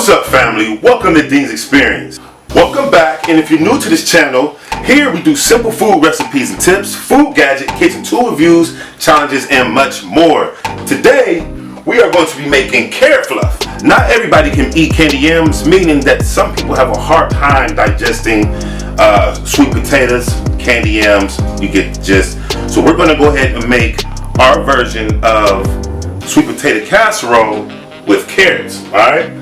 What's up, family? Welcome to Dean's Experience. Welcome back, and if you're new to this channel, here we do simple food recipes and tips, food gadget, kitchen tool reviews, challenges, and much more. Today, we are going to be making carrot fluff. Not everybody can eat candy yams, meaning that some people have a hard time digesting sweet potatoes, candy yams, you get the gist. So we're going to go ahead and make our version of sweet potato casserole with carrots, alright?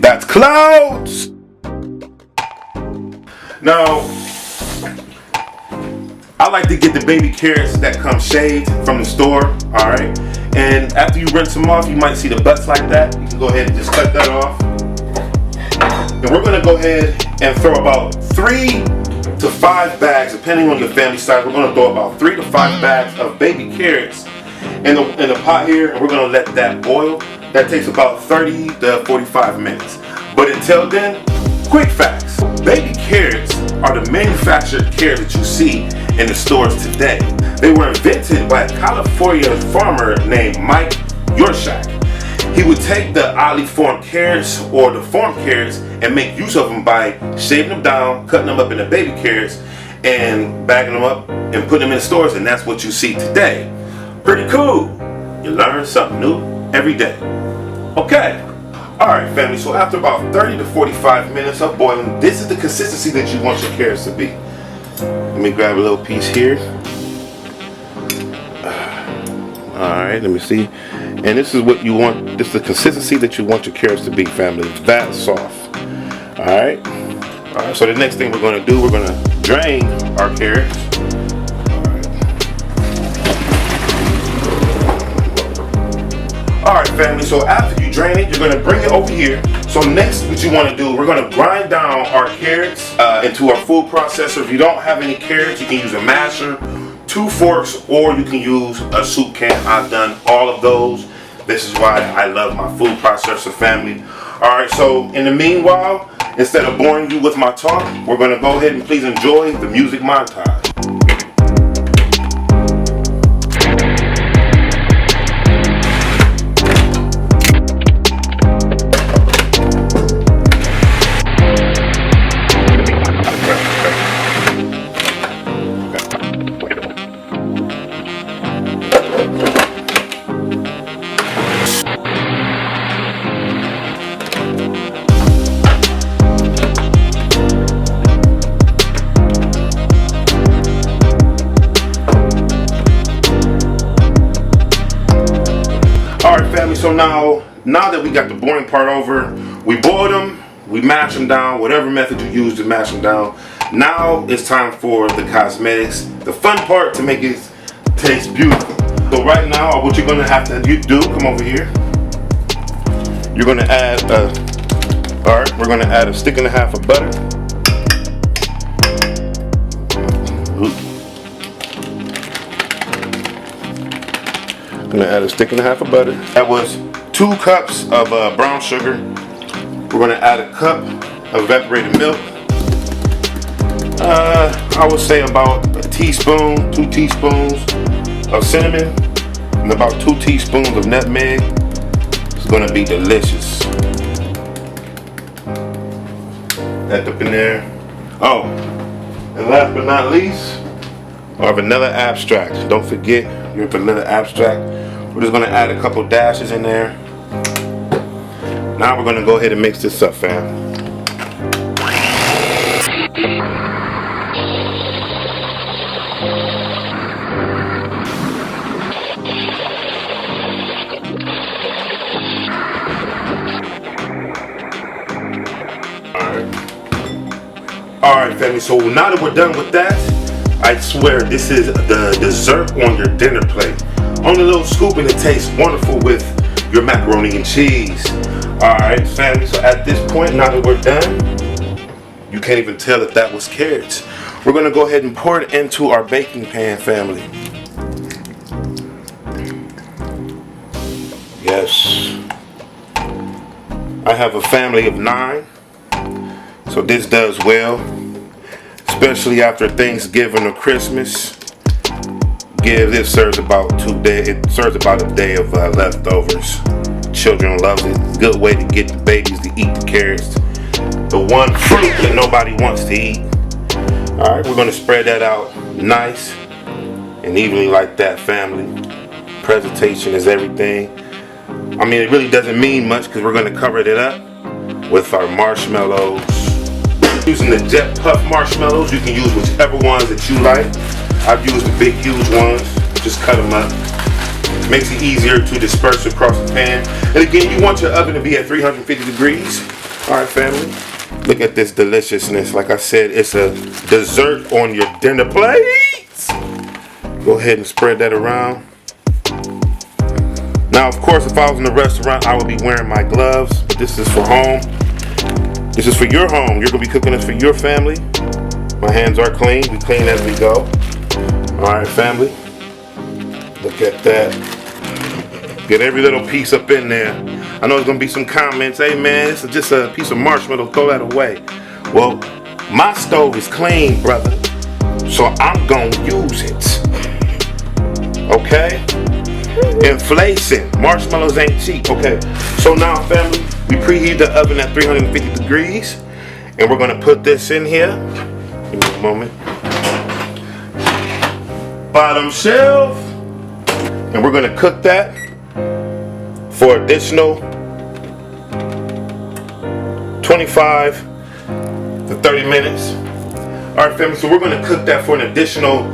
That's clouds! Now, I like to get the baby carrots that come shaved from the store, alright? And after you rinse them off, you might see the butts like that. You can go ahead and just cut that off. And we're going to go ahead and throw about 3 to 5 bags, depending on your family size. We're going to throw about 3 to 5 bags of baby carrots in the pot here, and we're going to let that boil. That takes about 30 to 45 minutes. But until then, quick facts. Baby carrots are the manufactured carrots that you see in the stores today. They were invented by a California farmer named Mike Yorshak. He would take the oddly formed carrots or the formed carrots and make use of them by shaving them down, cutting them up into baby carrots, and bagging them up and putting them in stores, and that's what you see today. Pretty cool. You learn something new every day. Okay. Alright, family, so after about 30 to 45 minutes of boiling, this is the consistency that you want your carrots to be. Let me grab a little piece here. Alright, let me see. And this is what you want, this is the consistency that you want your carrots to be, family. It's that soft. Alright. Alright, so the next thing we're going to do, we're going to drain our carrots. Alright, family, so after you drain it, you're going to bring it over here. So next, what you want to do, we're going to grind down our carrots into our food processor. If you don't have any carrots, you can use a masher, 2 forks, or you can use a soup can. I've done all of those. This is why I love my food processor, family. Alright, so in the meanwhile, instead of boring you with my talk, we're going to go ahead and please enjoy the music montage. Alright, family, so now that we got the boiling part over, we boiled them, we mashed them down, whatever method you use to mash them down. Now it's time for the cosmetics, the fun part to make it taste beautiful. So right now, what you're going to have to do, come over here. You're going to add, alright, we're going to add a stick and a half of butter. I'm going to add a stick and a half of butter. That was 2 cups of brown sugar. We're going to add a cup of evaporated milk. I would say about a teaspoon, 2 teaspoons of cinnamon, and about 2 teaspoons of nutmeg. It's going to be delicious. That up in there. Oh, and last but not least, our vanilla extract. Don't forget your vanilla extract. We're just going to add a couple dashes in there. Now we're going to go ahead and mix this up, fam. Alright, family, so now that we're done with that, I swear this is the dessert on your dinner plate. Only a little scoop and it tastes wonderful with your macaroni and cheese. Alright, family, so at this point, now that we're done, you can't even tell that that was carrots. We're gonna go ahead and pour it into our baking pan, family. Yes. I have a family of 9, so this does well, especially after Thanksgiving or Christmas. It serves about 2 days. It serves about a day of leftovers. Children love it. Good way to get the babies to eat the carrots. The one fruit that nobody wants to eat. All right, we're gonna spread that out nice and evenly like that, family. Presentation is everything. I mean, it really doesn't mean much because we're gonna cover it up with our marshmallows. Using the Jet Puff marshmallows, you can use whichever ones that you like. I've used the big, huge ones. Just cut them up. Makes it easier to disperse across the pan. And again, you want your oven to be at 350 degrees. All right, family. Look at this deliciousness. Like I said, it's a dessert on your dinner plate. Go ahead and spread that around. Now, of course, if I was in a restaurant, I would be wearing my gloves. But this is for home. This is for your home. You're going to be cooking this for your family. My hands are clean. We clean as we go. Alright, family. Look at that. Get every little piece up in there. I know there's going to be some comments. Hey, man, this is just a piece of marshmallow. Throw that away. Well, my stove is clean, brother. So I'm going to use it. Okay? Inflation. Marshmallows ain't cheap. Okay. So now, family, we preheat the oven at 350 degrees. And we're going to put this in here. Give me a moment. Bottom shelf, and we're going to cook that for additional 25 to 30 minutes. All right, family, so we're going to cook that for an additional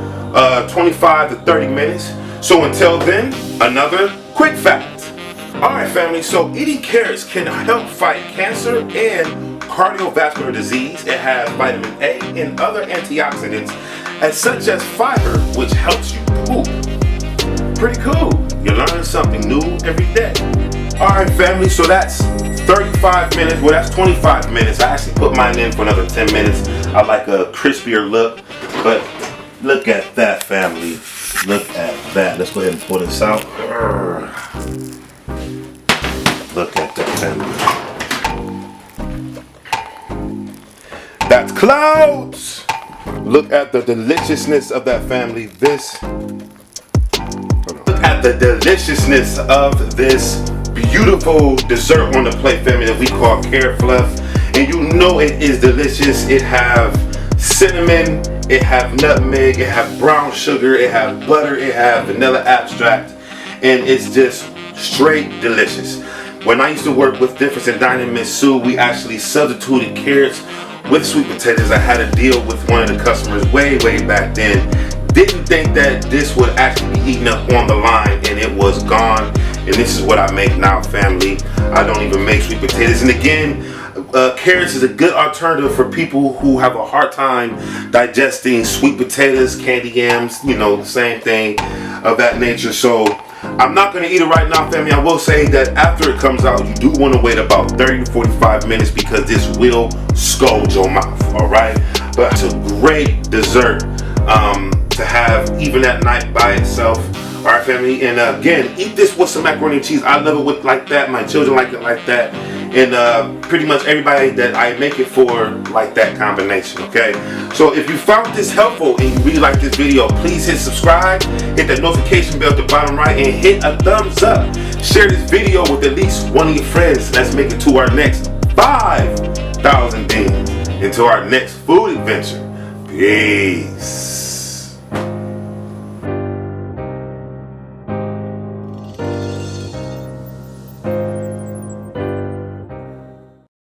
25 to 30 minutes. So until then, another quick fact. All right, family, so eating carrots can help fight cancer and cardiovascular disease. It has vitamin A and other antioxidants, as such as fiber, which helps you poop. Pretty cool. You're learning something new every day. Alright, family, so that's 35 minutes. Well, that's 25 minutes. I actually put mine in for another 10 minutes. I like a crispier look. But look at that, family. Look at that. Let's go ahead and pour this out. Look at that, family. That's clouds. Look at the deliciousness of that, family. Look at the deliciousness of this beautiful dessert on the plate, family, that we call carrot fluff. And you know it is delicious. It have cinnamon, it have nutmeg, it have brown sugar, it have butter, it have vanilla extract, and it's just straight delicious. When I used to work with Difference in Dining Miss Sue, we actually substituted carrots with sweet potatoes. I had a deal with one of the customers way back then. Didn't think that this would actually be eaten up on the line, and it was gone. And this is what I make now, family. I don't even make sweet potatoes. And again, carrots is a good alternative for people who have a hard time digesting sweet potatoes, candy yams, you know, the same thing of that nature. So I'm not going to eat it right now, family. I will say that after it comes out, you do want to wait about 30 to 45 minutes because this will scald your mouth, all right? But it's a great dessert to have even at night by itself. All right, family, and again, eat this with some macaroni and cheese. I love it with like that. My children like it like that, and pretty much everybody that I make it for like that combination. Okay, so if you found this helpful and you really like this video, please hit subscribe, hit that notification bell at the bottom right, and hit a thumbs up. Share this video with at least one of your friends. Let's make it to our next 5,000 DDINS, into our next food adventure. Peace.